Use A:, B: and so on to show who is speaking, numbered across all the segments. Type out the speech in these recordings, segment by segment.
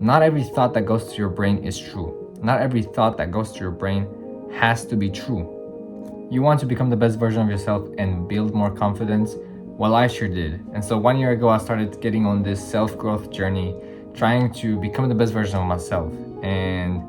A: not every thought that goes to your brain is true. Not every thought that goes to your brain has to be true. You want to become the best version of yourself and build more confidence? Well, I sure did. And so 1 year ago, I started getting on this self-growth journey, trying to become the best version of myself. And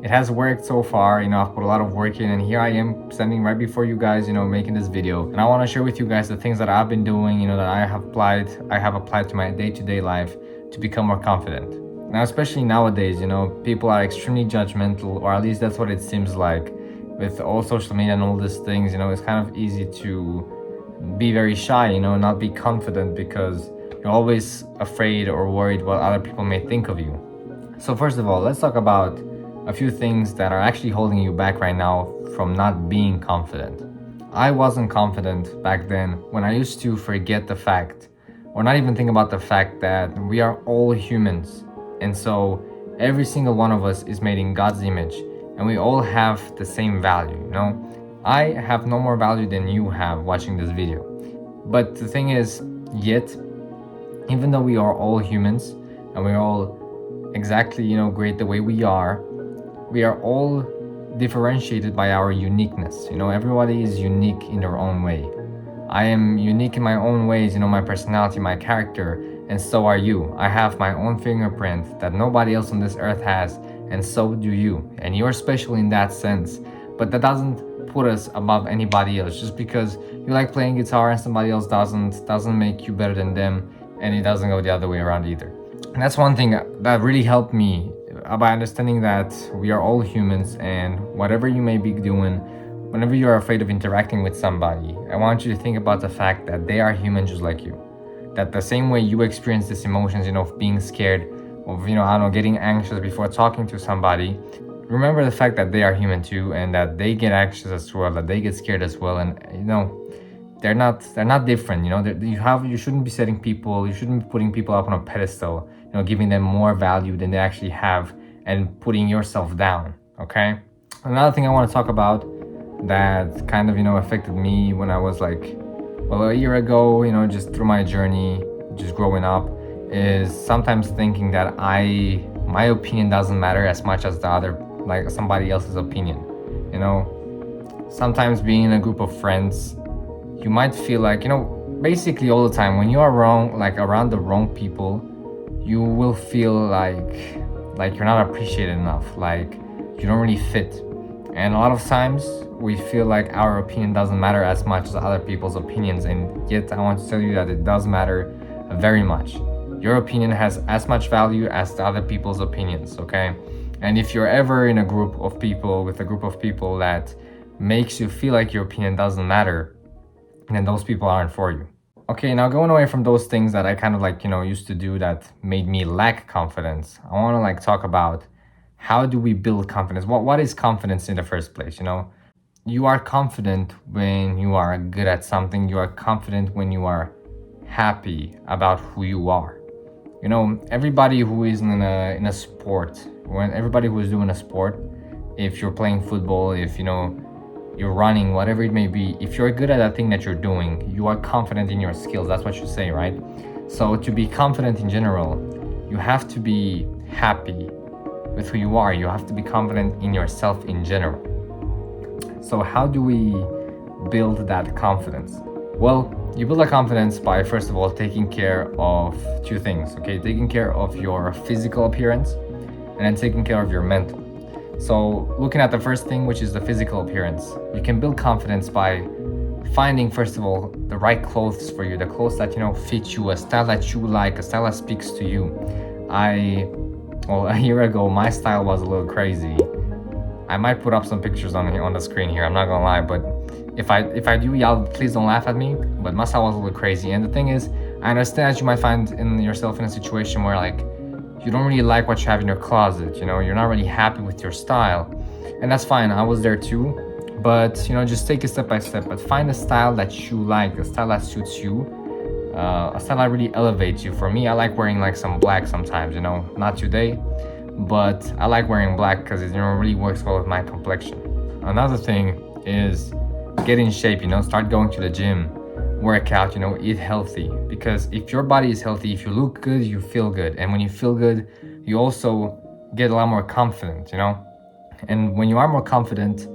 A: it has worked so far. I've put a lot of work in, and here I am standing right before you guys, making this video. And I want to share with you guys the things that I've been doing, that I have applied to my day-to-day life to become more confident. Now, especially nowadays, people are extremely judgmental, or at least that's what it seems like. With all social media and all these things, it's kind of easy to be very shy, not be confident because you're always afraid or worried what other people may think of you. So first of all, let's talk about a few things that are actually holding you back right now from not being confident. I wasn't confident back then when I used to forget the fact, or not even think about the fact that we are all humans. And so every single one of us is made in God's image. And we all have the same value, I have no more value than you have watching this video. But the thing is, yet, even though we are all humans and we're all exactly, great the way we are all differentiated by our uniqueness. Everybody is unique in their own way. I am unique in my own ways, my personality, my character, and so are you. I have my own fingerprint that nobody else on this earth has. And so do you. And you're special in that sense. But that doesn't put us above anybody else. Just because you like playing guitar and somebody else doesn't make you better than them. And it doesn't go the other way around either. And that's one thing that really helped me by understanding that we are all humans, and whatever you may be doing, whenever you're afraid of interacting with somebody, I want you to think about the fact that they are human just like you. That the same way you experience these emotions, of being scared, of, getting anxious before talking to somebody, remember the fact that they are human too, and that they get anxious as well, that they get scared as well, and they're not different. You shouldn't be you shouldn't be putting people up on a pedestal, giving them more value than they actually have, and putting yourself down. Okay. Another thing I want to talk about that kind of affected me when I was a year ago, just through my journey, just growing up, is sometimes thinking that my opinion doesn't matter as much as somebody else's opinion. Sometimes being in a group of friends, you might feel basically all the time when you are around the wrong people, you will feel like you're not appreciated enough, like you don't really fit. And a lot of times we feel like our opinion doesn't matter as much as other people's opinions, and yet I want to tell you that it does matter very much. Your opinion has as much value as the other people's opinions, okay? And if you're ever in a group of people that makes you feel like your opinion doesn't matter, then those people aren't for you. Okay, now going away from those things that I kind of used to do that made me lack confidence, I want to talk about how do we build confidence? What is confidence in the first place? You are confident when you are good at something. You are confident when you are happy about who you are. Everybody who is in a sport, everybody who is doing a sport, if you're playing football, if you're running, whatever it may be, if you're good at that thing that you're doing, you are confident in your skills. That's what you say, right? So to be confident in general, you have to be happy with who you are. You have to be confident in yourself in general. So how do we build that confidence? Well, you build that confidence by, first of all, taking care of two things, okay? Taking care of your physical appearance and then taking care of your mental. So looking at the first thing, which is the physical appearance, you can build confidence by finding, first of all, the right clothes for you, the clothes that, fit you, a style that you like, a style that speaks to you. A year ago, my style was a little crazy. I might put up some pictures on the screen here, I'm not gonna lie, but if I do, y'all please don't laugh at me, but my style was a little crazy. And the thing is, I understand that you might find yourself in a situation where you don't really like what you have in your closet, you're not really happy with your style, and that's fine. I was there too, but just take it step by step, but find a style that you like, a style that suits you, a style that really elevates you. For me, I like wearing some black sometimes, not today, but I like wearing black because it really works well with my complexion. Another thing is get in shape, start going to the gym, work out, eat healthy, because if your body is healthy, if you look good, you feel good, and when you feel good, you also get a lot more confident, you know? And when you are more confident,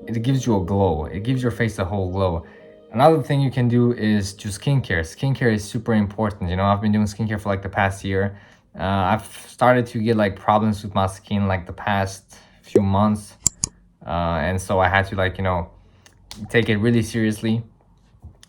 A: it gives you a glow. It gives your face a whole glow. Another thing you can do is do skincare. Skincare is super important. You know, I've been doing skincare for like the past year. I've started to get like problems with my skin like the past few months. And so I had to like, you know, take it really seriously.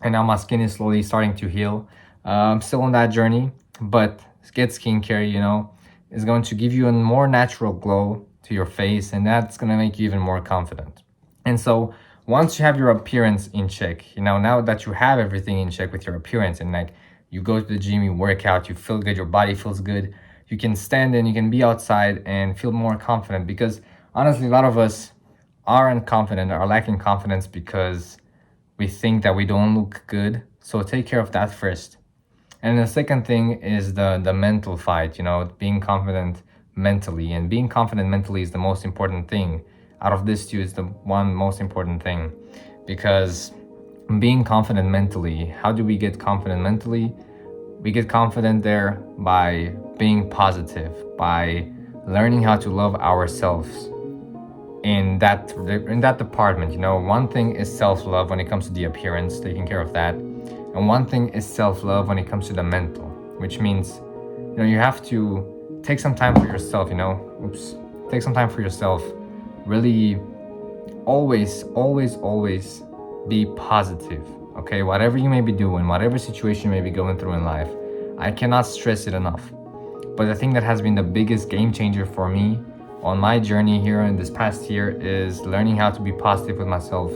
A: And now my skin is slowly starting to heal. I'm still on that journey, but get skincare, you know, is going to give you a more natural glow to your face, and that's going to make you even more confident. And so once you have your appearance in check, you know, now that you have everything in check with your appearance, and like you go to the gym, you work out, you feel good, your body feels good, you can stand and you can be outside and feel more confident. Because honestly, a lot of us aren't confident, are lacking confidence because we think that we don't look good. So take care of that first. And the second thing is the mental fight, you know, being confident mentally. And being confident mentally is the most important thing. Out of this two is the one most important thing. Because being confident mentally, how do we get confident mentally? We get confident there by being positive, by learning how to love ourselves in that department. You know, one thing is self-love when it comes to the appearance, taking care of that, and one thing is self-love when it comes to the mental, which means, you know, you have to take some time for yourself, you know. Take some time for yourself. Really always be positive. Okay, whatever you may be doing, whatever situation you may be going through in life, I cannot stress it enough. But the thing that has been the biggest game changer for me on my journey here in this past year is learning how to be positive with myself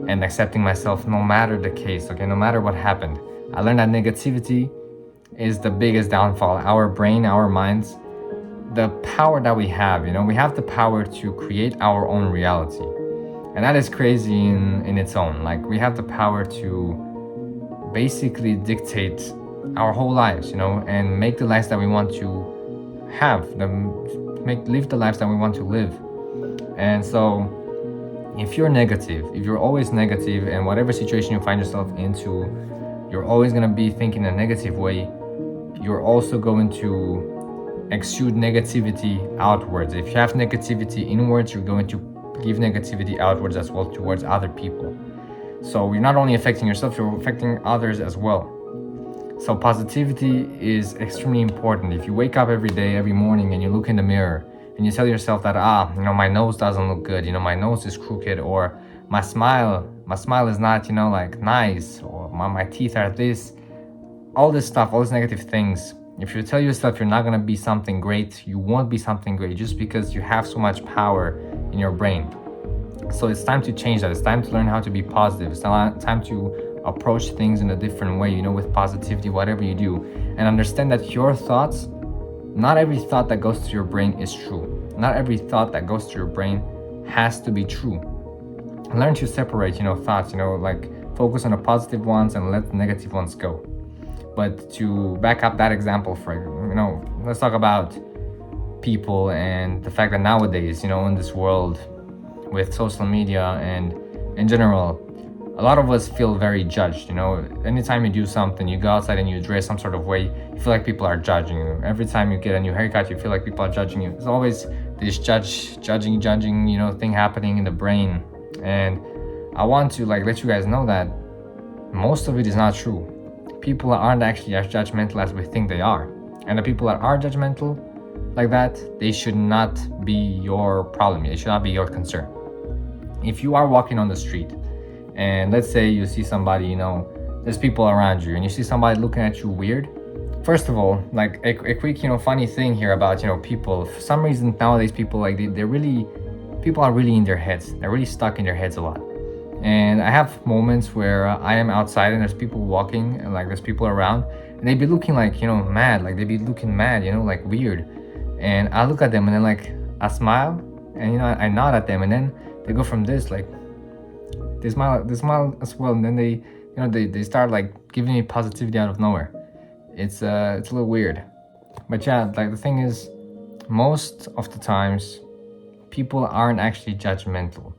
A: and accepting myself no matter the case, okay, no matter what happened. I learned that negativity is the biggest downfall. Our brain, our minds, the power that we have, you know, we have the power to create our own reality. And that is crazy in its own. Like, we have the power to basically dictate our whole lives, you know, and make the lives that we want to have, live the lives that we want to live. And so if you're negative, if you're always negative, and whatever situation you find yourself into, you're always going to be thinking a negative way, you're also going to exude negativity outwards. If you have negativity inwards, you're going to give negativity outwards as well towards other people. So you're not only affecting yourself, you're affecting others as well. So positivity is extremely important. If you wake up every day, every morning, and you look in the mirror and you tell yourself that, you know, my nose doesn't look good, you know, my nose is crooked, or my smile is not, you know, like nice, or my teeth are this, all this stuff, all these negative things. If you tell yourself you're not gonna be something great, you won't be something great just because you have so much power in your brain. So it's time to change that. It's time to learn how to be positive. It's time to approach things in a different way, you know, with positivity, whatever you do. And understand that your thoughts, not every thought that goes to your brain is true. Not every thought that goes to your brain has to be true. Learn to separate, you know, thoughts, you know, like focus on the positive ones and let the negative ones go. But to back up that example, for, you know, let's talk about people and the fact that nowadays, you know, in this world with social media and in general, a lot of us feel very judged, you know. Anytime you do something, you go outside and you dress some sort of way, you feel like people are judging you. Every time you get a new haircut, you feel like people are judging you. There's always this judging, you know, thing happening in the brain. And I want to like let you guys know that most of it is not true. People aren't actually as judgmental as we think they are. And the people that are judgmental like that, they should not be your problem. It should not be your concern. If you are walking on the street and let's say you see somebody, you know, there's people around you and you see somebody looking at you weird. First of all, like a quick, you know, funny thing here about, you know, people. For some reason nowadays people like people are really in their heads. They're really stuck in their heads a lot. And I have moments where I am outside and there's people walking and like there's people around and they be looking like, you know, mad, like they be looking mad, you know, like weird. And I look at them and then like I smile and, you know, I nod at them and then they go from this, like they smile as well, and then they, you know, they start like giving me positivity out of nowhere. It's a little weird. But yeah, like the thing is, most of the times people aren't actually judgmental.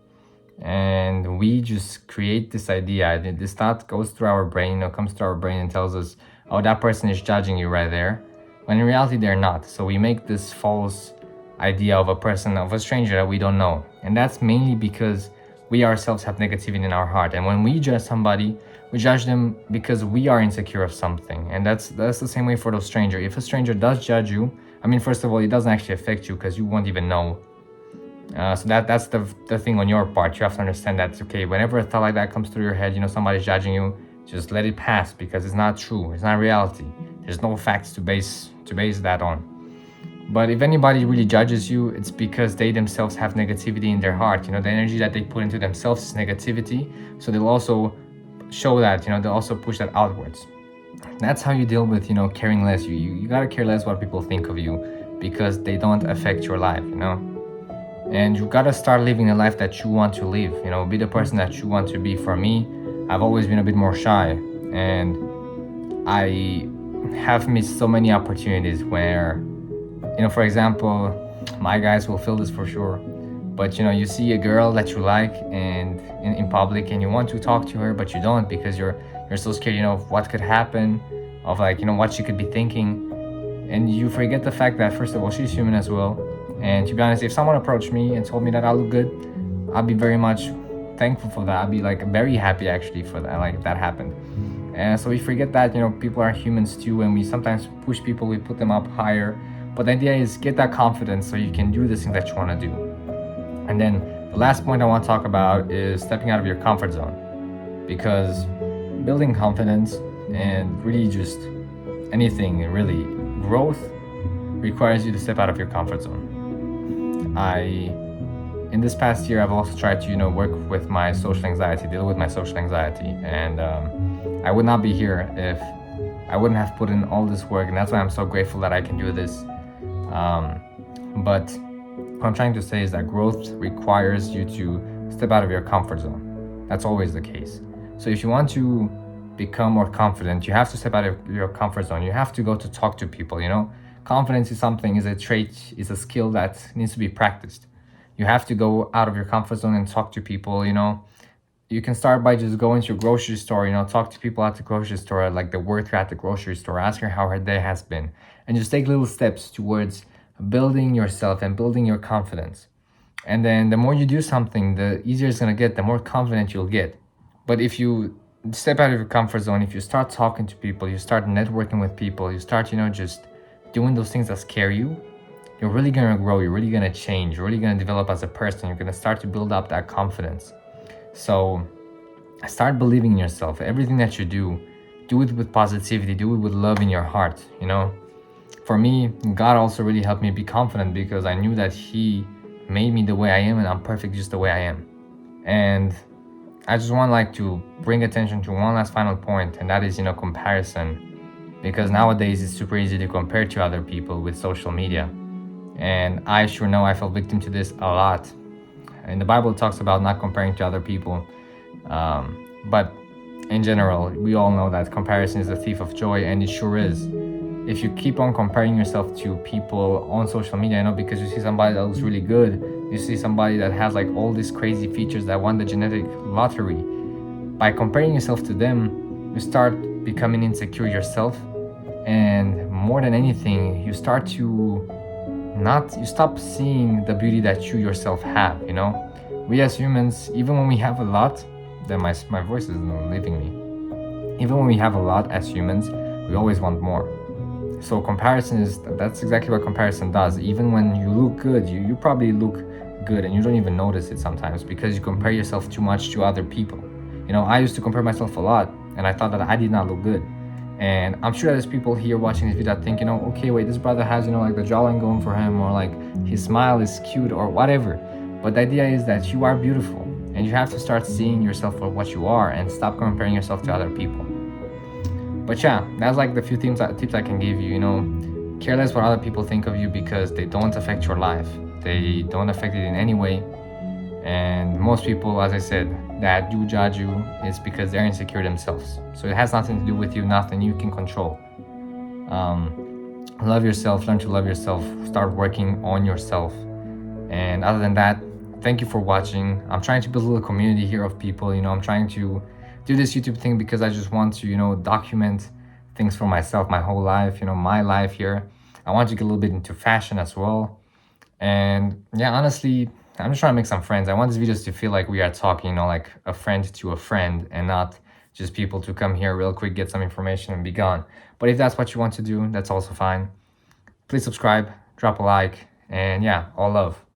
A: And we just create this idea. This thought goes through our brain, you know, comes to our brain and tells us, oh, that person is judging you right there. when in reality they're not. So we make this false idea of a person, of a stranger that we don't know. And that's mainly because we ourselves have negativity in our heart. And when we judge somebody, we judge them because we are insecure of something. And that's the same way for those strangers. If a stranger does judge you, I mean, first of all, it doesn't actually affect you because you won't even know. So that's the thing on your part. You have to understand that, okay, whenever a thought like that comes through your head, somebody's judging you, just let it pass, because it's not true. It's not reality. There's no facts to base that on. But if anybody really judges you, it's because they themselves have negativity in their heart. The energy that they put into themselves is negativity. So they'll also show that, they'll also push that outwards. That's how you deal with, caring less. You gotta care less what people think of you, because they don't affect your life, And you gotta start living the life that you want to live, be the person that you want to be. For me, I've always been a bit more shy, and I have missed so many opportunities where, for example, my guys will feel this for sure, but you see a girl that you like and in public, and you want to talk to her, but you don't, because you're so scared, of what could happen, of what she could be thinking. And you forget the fact that, first of all, she's human as well. And to be honest, if someone approached me and told me that I look good, I'd be very much thankful for that. I'd be very happy actually for that, if that happened. And so we forget that, people are humans too, and we sometimes push people, we put them up higher. But the idea is get that confidence so you can do the thing that you want to do. And then the last point I want to talk about is stepping out of your comfort zone, because building confidence and really just anything, really, growth requires you to step out of your comfort zone. In this past year, I've also tried to, work with my social anxiety, deal with my social anxiety. And I would not be here if I wouldn't have put in all this work. And that's why I'm so grateful that I can do this. But what I'm trying to say is that growth requires you to step out of your comfort zone. That's always the case. So if you want to become more confident, you have to step out of your comfort zone. You have to go to talk to people, Confidence is a trait, is a skill that needs to be practiced. You have to go out of your comfort zone and talk to people, You can start by just going to your grocery store, talk to people at the grocery store, like the worker at the grocery store, ask her how her day has been, and just take little steps towards building yourself and building your confidence. And then the more you do something, the easier it's going to get, the more confident you'll get. But if you step out of your comfort zone, if you start talking to people, you start networking with people, you start, just doing those things that scare you, you're really going to grow, you're really going to change, you're really going to develop as a person, you're going to start to build up that confidence. So start believing in yourself. Everything that you do it with positivity, do it with love in your heart, For me, God also really helped me be confident, because I knew that He made me the way I am, and I'm perfect just the way I am. And I just want to bring attention to one last final point, and that is, comparison. Because nowadays it's super easy to compare to other people with social media. And I sure know I fell victim to this a lot. And the Bible talks about not comparing to other people. But in general, we all know that comparison is a thief of joy, and it sure is. If you keep on comparing yourself to people on social media, because you see somebody that looks really good, you see somebody that has all these crazy features that won the genetic lottery. By comparing yourself to them, you start becoming insecure yourself. And more than anything, you stop seeing the beauty that you yourself have, We as humans, even when we have a lot, then my voice is leaving me. Even when we have a lot as humans, we always want more. So that's exactly what comparison does. Even when you look good, you probably look good and you don't even notice it sometimes, because you compare yourself too much to other people. I used to compare myself a lot, and I thought that I did not look good. And I'm sure there's people here watching this video that think, okay, wait, this brother has, the jawline going for him, or his smile is cute, or whatever. But the idea is that you are beautiful, and you have to start seeing yourself for what you are and stop comparing yourself to other people. But yeah, that's the few tips I can give you, care less what other people think of you, because they don't affect your life. They don't affect it in any way. And most people, as I said, that do judge you is because they're insecure themselves. So it has nothing to do with you, nothing you can control. Love yourself, learn to love yourself, start working on yourself. And other than that, thank you for watching. I'm trying to build a little community here of people, I'm trying to do this YouTube thing because I just want to, document things for myself, my whole life, my life here. I want to get a little bit into fashion as well. And yeah, honestly, I'm just trying to make some friends. I want these videos to feel like we are talking, like a friend to a friend, and not just people to come here real quick, get some information and be gone. But if that's what you want to do, that's also fine. Please subscribe, drop a like, and yeah, all love.